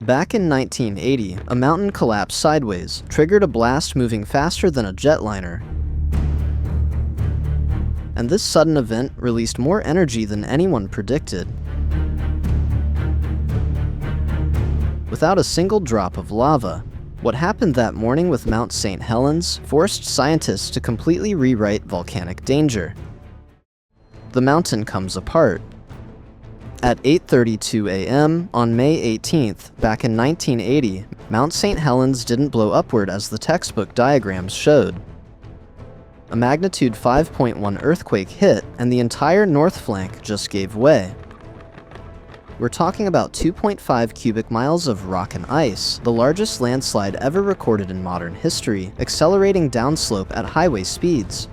Back in 1980, a mountain collapsed sideways, triggered a blast moving faster than a jetliner. And this sudden event released more energy than anyone predicted. Without a single drop of lava. What happened that morning with Mount St. Helens forced scientists to completely rewrite volcanic danger. The mountain comes apart. At 8:32 a.m. on May 18th, back in 1980, Mount St. Helens didn't blow upward as the textbook diagrams showed. A magnitude 5.1 earthquake hit, and the entire north flank just gave way. We're talking about 2.5 cubic miles of rock and ice, the largest landslide ever recorded in modern history, accelerating downslope at highway speeds.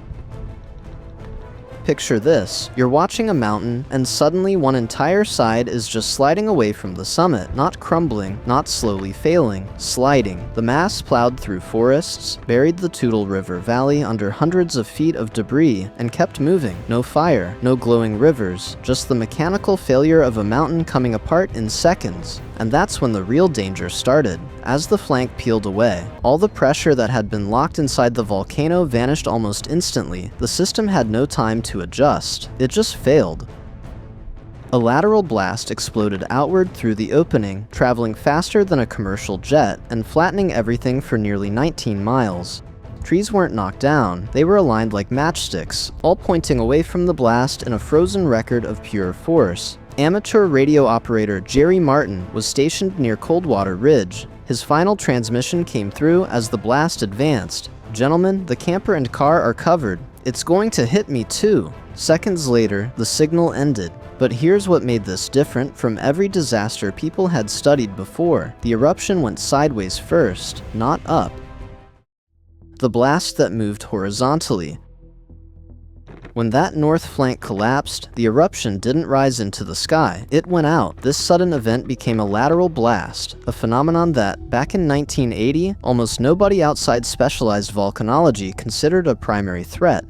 Picture this, you're watching a mountain, and suddenly one entire side is just sliding away from the summit, not crumbling, not slowly failing, sliding. The mass plowed through forests, buried the Toutle River Valley under hundreds of feet of debris, and kept moving. No fire, no glowing rivers, just the mechanical failure of a mountain coming apart in seconds. And that's when the real danger started. As the flank peeled away, all the pressure that had been locked inside the volcano vanished almost instantly. The system had no time to adjust. It just failed. A lateral blast exploded outward through the opening, traveling faster than a commercial jet and flattening everything for nearly 19 miles. Trees weren't knocked down, they were aligned like matchsticks, all pointing away from the blast in a frozen record of pure force. Amateur radio operator Jerry Martin was stationed near Coldwater Ridge. His final transmission came through as the blast advanced. "Gentlemen, the camper and car are covered. It's going to hit me too." Seconds later, the signal ended. But here's what made this different from every disaster people had studied before. The eruption went sideways first, not up. The blast that moved horizontally. When that north flank collapsed, the eruption didn't rise into the sky, it went out. This sudden event became a lateral blast, a phenomenon that, back in 1980, almost nobody outside specialized volcanology considered a primary threat.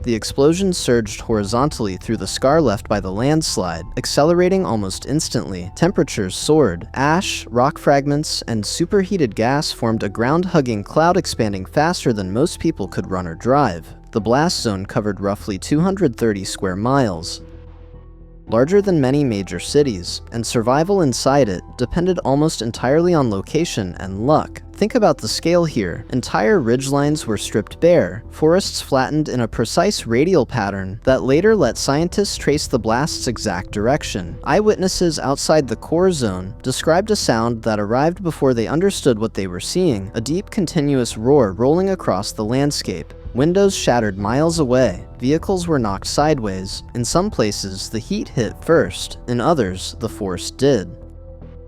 The explosion surged horizontally through the scar left by the landslide, accelerating almost instantly. Temperatures soared. Ash, rock fragments, and superheated gas formed a ground-hugging cloud expanding faster than most people could run or drive. The blast zone covered roughly 230 square miles, larger than many major cities, and survival inside it depended almost entirely on location and luck. Think about the scale here. Entire ridgelines were stripped bare, forests flattened in a precise radial pattern that later let scientists trace the blast's exact direction. Eyewitnesses outside the core zone described a sound that arrived before they understood what they were seeing, a deep continuous roar rolling across the landscape. Windows shattered miles away, vehicles were knocked sideways. In some places, the heat hit first, in others, the force did.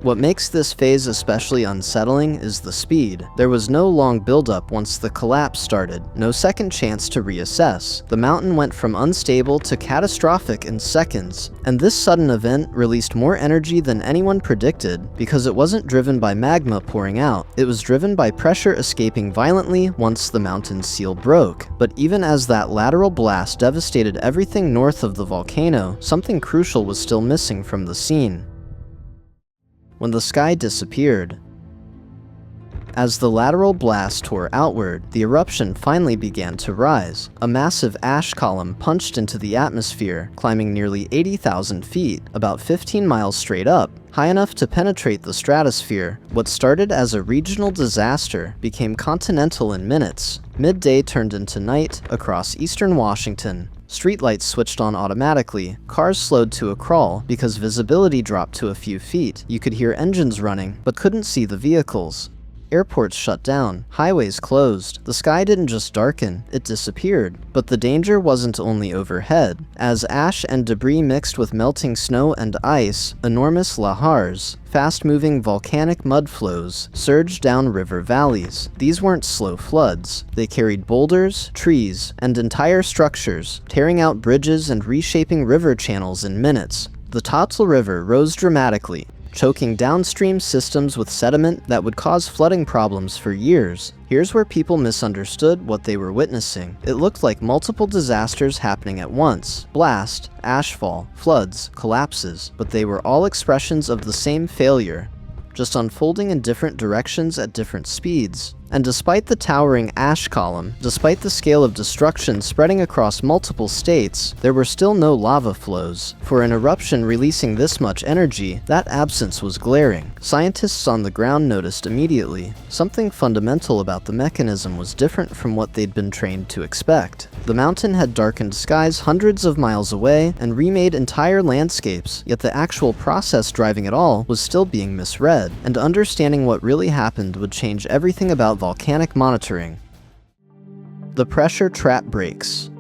What makes this phase especially unsettling is the speed. There was no long buildup once the collapse started, no second chance to reassess. The mountain went from unstable to catastrophic in seconds, and this sudden event released more energy than anyone predicted because it wasn't driven by magma pouring out, it was driven by pressure escaping violently once the mountain's seal broke. But even as that lateral blast devastated everything north of the volcano, something crucial was still missing from the scene. When the sky disappeared. As the lateral blast tore outward, the eruption finally began to rise. A massive ash column punched into the atmosphere, climbing nearly 80,000 feet, about 15 miles straight up, high enough to penetrate the stratosphere. What started as a regional disaster became continental in minutes. Midday turned into night across eastern Washington. Streetlights switched on automatically, cars slowed to a crawl because visibility dropped to a few feet. You could hear engines running, but couldn't see the vehicles. Airports shut down, highways closed. The sky didn't just darken, it disappeared. But the danger wasn't only overhead. As ash and debris mixed with melting snow and ice, enormous lahars, fast-moving volcanic mud flows, surged down river valleys. These weren't slow floods. They carried boulders, trees, and entire structures, tearing out bridges and reshaping river channels in minutes. The Toutle River rose dramatically, choking downstream systems with sediment that would cause flooding problems for years. Here's where people misunderstood what they were witnessing. It looked like multiple disasters happening at once. Blast, ashfall, floods, collapses, but they were all expressions of the same failure. just unfolding in different directions at different speeds. And despite the towering ash column, despite the scale of destruction spreading across multiple states, there were still no lava flows. For an eruption releasing this much energy, that absence was glaring. Scientists on the ground noticed immediately. Something fundamental about the mechanism was different from what they'd been trained to expect. The mountain had darkened skies hundreds of miles away and remade entire landscapes, yet the actual process driving it all was still being misread, and understanding what really happened would change everything about volcanic monitoring. The pressure trap breaks.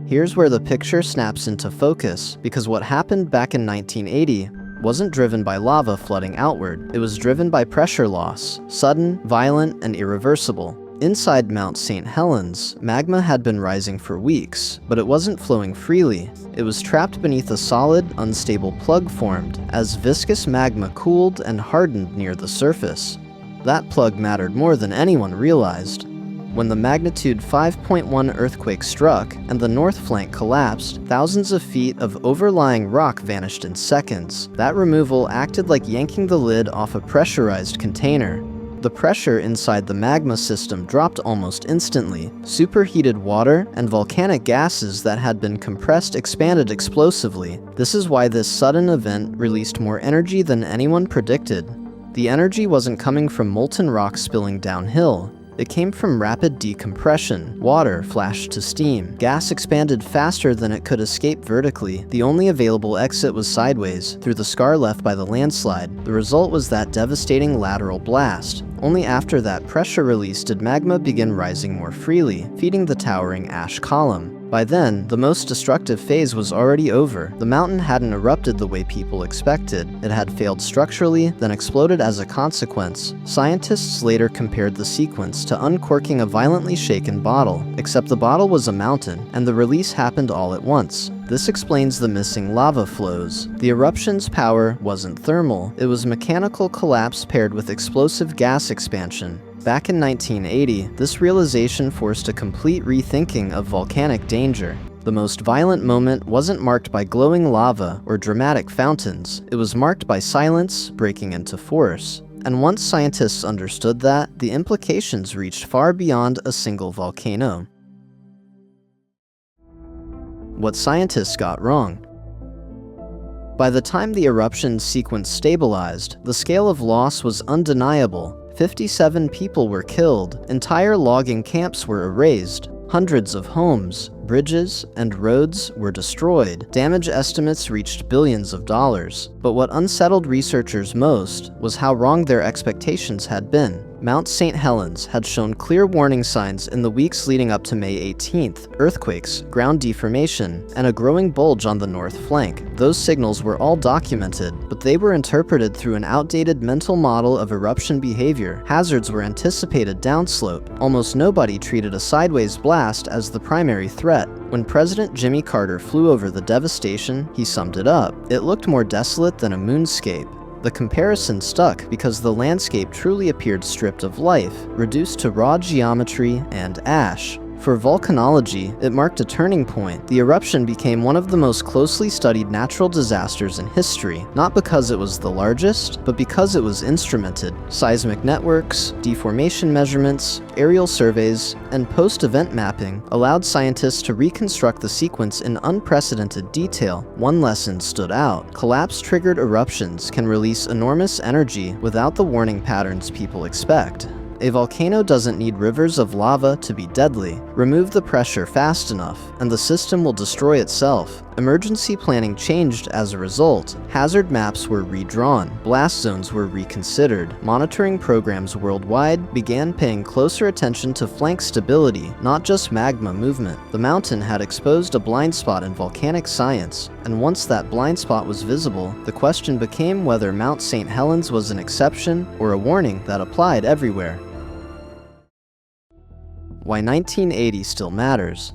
Here's where the picture snaps into focus, because what happened back in 1980 wasn't driven by lava flooding outward. It was driven by pressure loss, sudden, violent, and irreversible. Inside Mount St. Helens, magma had been rising for weeks, but it wasn't flowing freely. It was trapped beneath a solid, unstable plug formed as viscous magma cooled and hardened near the surface. That plug mattered more than anyone realized. When the magnitude 5.1 earthquake struck and the north flank collapsed, thousands of feet of overlying rock vanished in seconds. That removal acted like yanking the lid off a pressurized container. The pressure inside the magma system dropped almost instantly. Superheated water and volcanic gases that had been compressed expanded explosively. This is why this sudden event released more energy than anyone predicted. The energy wasn't coming from molten rock spilling downhill. It came from rapid decompression. Water flashed to steam. Gas expanded faster than it could escape vertically. The only available exit was sideways, through the scar left by the landslide. The result was that devastating lateral blast. Only after that pressure release did magma begin rising more freely, feeding the towering ash column. By then, the most destructive phase was already over. The mountain hadn't erupted the way people expected. It had failed structurally, then exploded as a consequence. Scientists later compared the sequence to uncorking a violently shaken bottle, except the bottle was a mountain, and the release happened all at once. This explains the missing lava flows. The eruption's power wasn't thermal, it was mechanical collapse paired with explosive gas expansion. Back in 1980, this realization forced a complete rethinking of volcanic danger. The most violent moment wasn't marked by glowing lava or dramatic fountains. It was marked by silence breaking into force. And once scientists understood that, the implications reached far beyond a single volcano. What scientists got wrong. By the time the eruption sequence stabilized, the scale of loss was undeniable. 57 people were killed, entire logging camps were erased, hundreds of homes, bridges, and roads were destroyed. Damage estimates reached billions of dollars. But what unsettled researchers most was how wrong their expectations had been. Mount St. Helens had shown clear warning signs in the weeks leading up to May 18th: earthquakes, ground deformation, and a growing bulge on the north flank. Those signals were all documented, but they were interpreted through an outdated mental model of eruption behavior. Hazards were anticipated downslope. Almost nobody treated a sideways blast as the primary threat. When President Jimmy Carter flew over the devastation, he summed it up. It looked more desolate than a moonscape. The comparison stuck because the landscape truly appeared stripped of life, reduced to raw geometry and ash. For volcanology, it marked a turning point. The eruption became one of the most closely studied natural disasters in history, not because it was the largest, but because it was instrumented. Seismic networks, deformation measurements, aerial surveys, and post-event mapping allowed scientists to reconstruct the sequence in unprecedented detail. One lesson stood out: collapse-triggered eruptions can release enormous energy without the warning patterns people expect. A volcano doesn't need rivers of lava to be deadly. Remove the pressure fast enough, and the system will destroy itself. Emergency planning changed as a result. Hazard maps were redrawn. Blast zones were reconsidered. Monitoring programs worldwide began paying closer attention to flank stability, not just magma movement. The mountain had exposed a blind spot in volcanic science, and once that blind spot was visible, the question became whether Mount St. Helens was an exception or a warning that applied everywhere. Why 1980 still matters.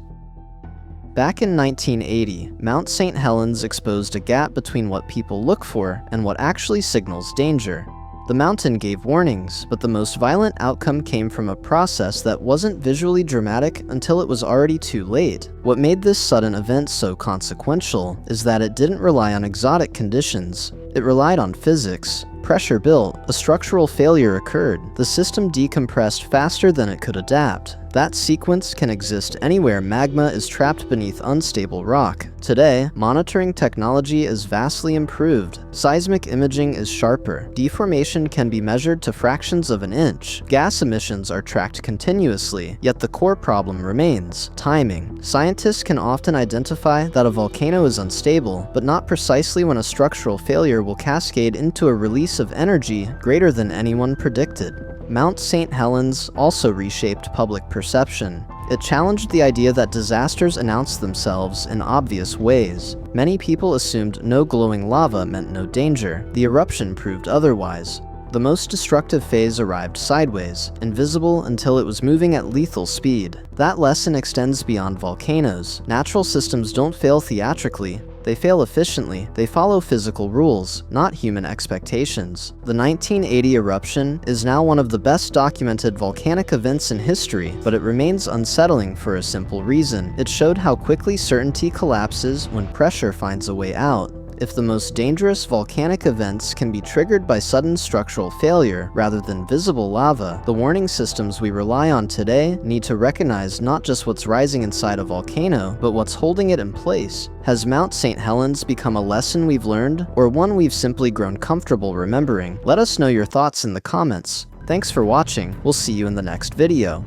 Back in 1980, Mount St. Helens exposed a gap between what people look for and what actually signals danger. The mountain gave warnings, but the most violent outcome came from a process that wasn't visually dramatic until it was already too late. What made this sudden event so consequential is that it didn't rely on exotic conditions. It relied on physics. Pressure built, a structural failure occurred. The system decompressed faster than it could adapt. That sequence can exist anywhere magma is trapped beneath unstable rock. Today, monitoring technology is vastly improved. Seismic imaging is sharper. Deformation can be measured to fractions of an inch. Gas emissions are tracked continuously, yet the core problem remains: timing. Scientists can often identify that a volcano is unstable, but not precisely when a structural failure will cascade into a release of energy greater than anyone predicted. Mount St. Helens also reshaped public perception. It challenged the idea that disasters announce themselves in obvious ways. Many people assumed no glowing lava meant no danger. The eruption proved otherwise. The most destructive phase arrived sideways, invisible until it was moving at lethal speed. That lesson extends beyond volcanoes. Natural systems don't fail theatrically. They fail efficiently. They follow physical rules, not human expectations. The 1980 eruption is now one of the best documented volcanic events in history, but it remains unsettling for a simple reason. It showed how quickly certainty collapses when pressure finds a way out. If the most dangerous volcanic events can be triggered by sudden structural failure rather than visible lava, the warning systems we rely on today need to recognize not just what's rising inside a volcano, but what's holding it in place. Has Mount St. Helens become a lesson we've learned, or one we've simply grown comfortable remembering? Let us know your thoughts in the comments. Thanks for watching. We'll see you in the next video.